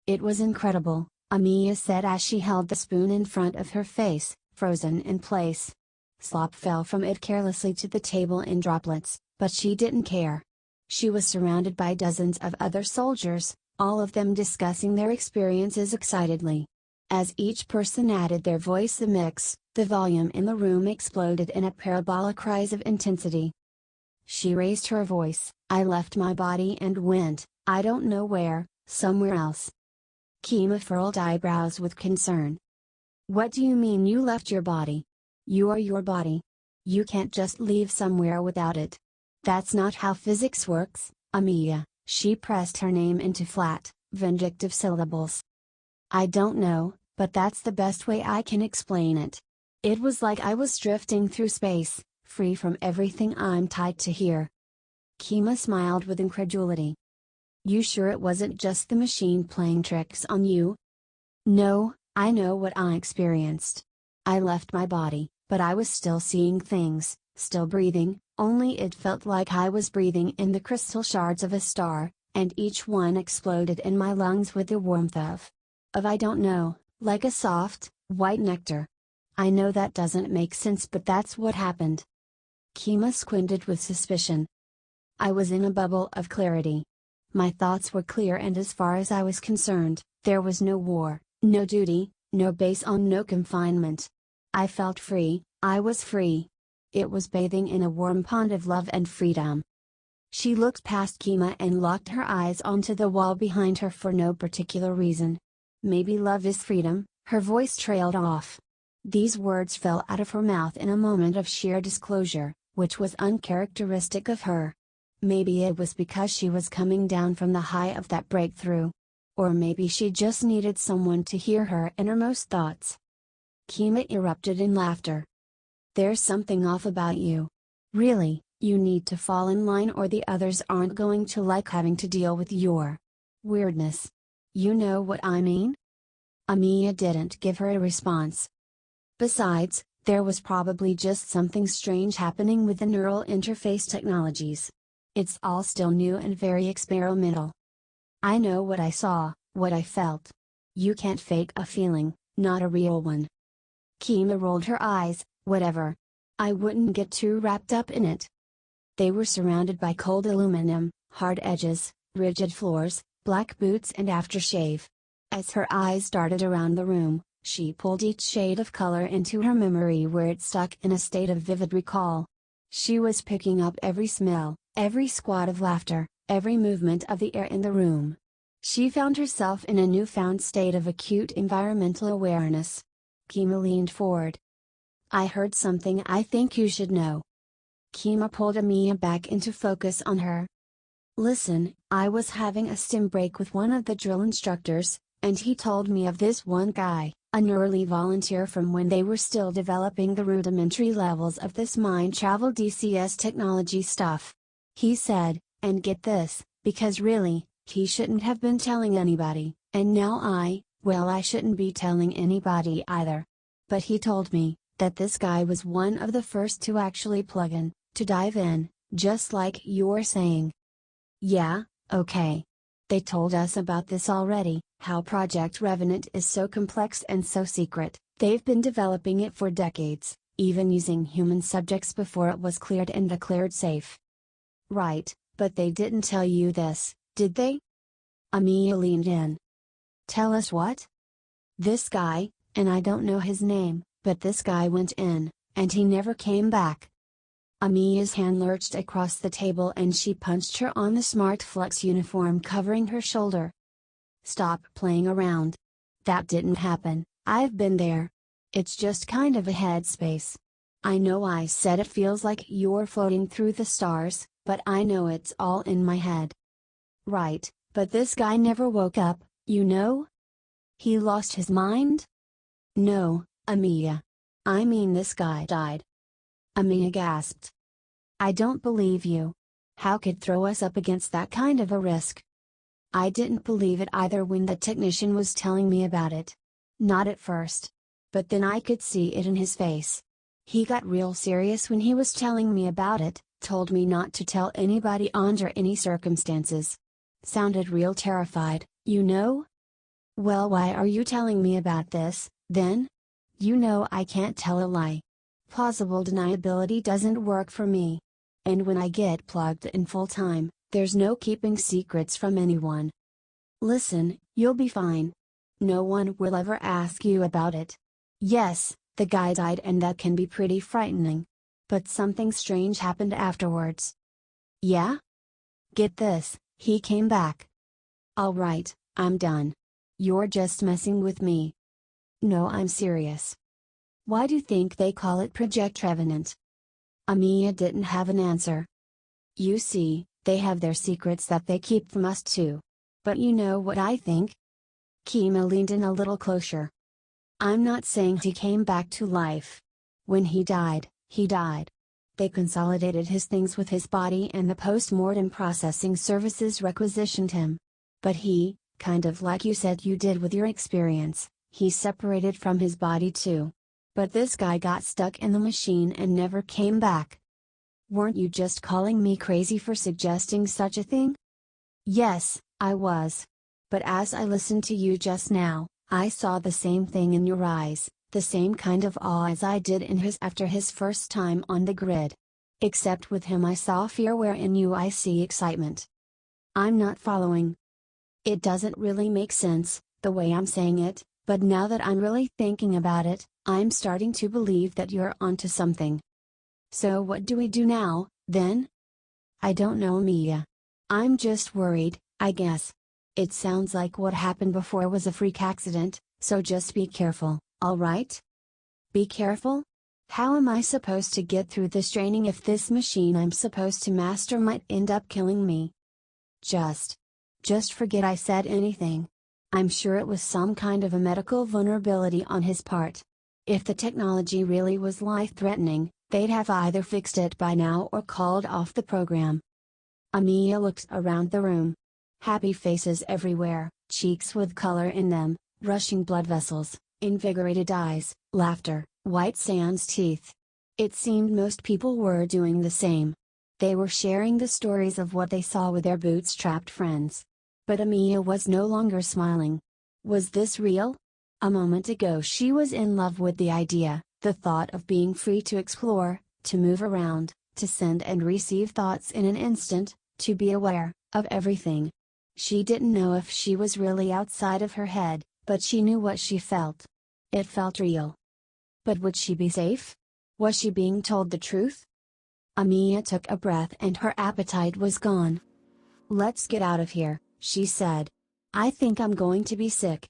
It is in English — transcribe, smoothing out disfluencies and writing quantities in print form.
It was incredible, Amiya said as she held the spoon in front of her face, frozen in place. Slop fell from it carelessly to the table in droplets, but she didn't care. She was surrounded by dozens of other soldiers, all of them discussing their experiences excitedly. As each person added their voice to the mix, the volume in the room exploded in a parabolic rise of intensity. She raised her voice, "I left my body and went, I don't know where, somewhere else." Kima furrowed eyebrows with concern. "What do you mean you left your body? You are your body. You can't just leave somewhere without it. That's not how physics works, Amiya." She pressed her name into flat, vindictive syllables. "I don't know, but that's the best way I can explain it. It was like I was drifting through space, free from everything I'm tied to here." Kima smiled with incredulity. "You sure it wasn't just the machine playing tricks on you?" "No, I know what I experienced. I left my body, but I was still seeing things, still breathing, only it felt like I was breathing in the crystal shards of a star, and each one exploded in my lungs with the warmth of I don't know, like a soft, white nectar. I know that doesn't make sense, but that's what happened." Kima squinted with suspicion. "I was in a bubble of clarity. My thoughts were clear, and as far as I was concerned, there was no war, no duty, no base on, no confinement. I felt free, I was free. It was bathing in a warm pond of love and freedom." She looked past Kima and locked her eyes onto the wall behind her for no particular reason. "Maybe love is freedom," her voice trailed off. These words fell out of her mouth in a moment of sheer disclosure, which was uncharacteristic of her. Maybe it was because she was coming down from the high of that breakthrough. Or maybe she just needed someone to hear her innermost thoughts. Kima erupted in laughter. "There's something off about you. Really, you need to fall in line or the others aren't going to like having to deal with your weirdness. You know what I mean?" Amiya didn't give her a response. Besides, there was probably just something strange happening with the neural interface technologies. It's all still new and very experimental. "I know what I saw, what I felt. You can't fake a feeling, not a real one." Kima rolled her eyes. "Whatever. I wouldn't get too wrapped up in it." They were surrounded by cold aluminum, hard edges, rigid floors, black boots and aftershave. As her eyes darted around the room, she pulled each shade of color into her memory where it stuck in a state of vivid recall. She was picking up every smell, every squat of laughter, every movement of the air in the room. She found herself in a newfound state of acute environmental awareness. Kima leaned forward. "I heard something I think you should know." Kima pulled Amiya back into focus on her. "Listen, I was having a stim break with one of the drill instructors, and he told me of this one guy, an early volunteer from when they were still developing the rudimentary levels of this mind travel DCS technology stuff. He said, and get this, because really, he shouldn't have been telling anybody, and now well, I shouldn't be telling anybody either. But he told me, that this guy was one of the first to actually plug in, to dive in, just like you're saying." "Yeah, okay. They told us about this already, how Project Revenant is so complex and so secret. They've been developing it for decades, even using human subjects before it was cleared and declared safe." "Right, but they didn't tell you this, did they?" Amiya leaned in. "Tell us what?" "This guy, and I don't know his name, but this guy went in, and he never came back." Amiya's hand lurched across the table and she punched her on the smart flex uniform covering her shoulder. "Stop playing around. That didn't happen, I've been there. It's just kind of a headspace. I know I said it feels like you're floating through the stars, but I know it's all in my head." "Right, but this guy never woke up, you know? He lost his mind?" "No, Amiya. I mean this guy died." Amiya gasped. "I don't believe you. How could throw us up against that kind of a risk?" "I didn't believe it either when the technician was telling me about it. Not at first. But then I could see it in his face. He got real serious when he was telling me about it, told me not to tell anybody under any circumstances. Sounded real terrified, you know?" Well, why are you telling me about this, then? You know I can't tell a lie. Plausible deniability doesn't work for me. And when I get plugged in full time, there's no keeping secrets from anyone. Listen, you'll be fine. No one will ever ask you about it. Yes, the guy died and that can be pretty frightening. But something strange happened afterwards. Yeah? Get this, he came back. Alright, I'm done. You're just messing with me. No, I'm serious. Why do you think they call it Project Revenant? Amiya didn't have an answer. You see, they have their secrets that they keep from us too. But you know what I think? Kima leaned in a little closer. I'm not saying he came back to life. When he died, he died. They consolidated his things with his body and the post-mortem processing services requisitioned him. But he, kind of like you said you did with your experience, he separated from his body too. But this guy got stuck in the machine and never came back. Weren't you just calling me crazy for suggesting such a thing? Yes, I was. But as I listened to you just now, I saw the same thing in your eyes, the same kind of awe as I did in his after his first time on the grid. Except with him I saw fear where in you I see excitement. I'm not following. It doesn't really make sense, the way I'm saying it, but now that I'm really thinking about it, I'm starting to believe that you're onto something. So what do we do now, then? I don't know, Mia. I'm just worried, I guess. It sounds like what happened before was a freak accident, so just be careful, alright? Be careful? How am I supposed to get through this training if this machine I'm supposed to master might end up killing me? Just forget I said anything. I'm sure it was some kind of a medical vulnerability on his part. If the technology really was life-threatening, they'd have either fixed it by now or called off the program. Amiya looked around the room. Happy faces everywhere, cheeks with color in them, rushing blood vessels, invigorated eyes, laughter, white sans teeth. It seemed most people were doing the same. They were sharing the stories of what they saw with their bootstrapped friends. But Amiya was no longer smiling. Was this real? A moment ago she was in love with the idea, the thought of being free to explore, to move around, to send and receive thoughts in an instant, to be aware of everything. She didn't know if she was really outside of her head, but she knew what she felt. It felt real. But would she be safe? Was she being told the truth? Amiya took a breath and her appetite was gone. Let's get out of here, she said. I think I'm going to be sick.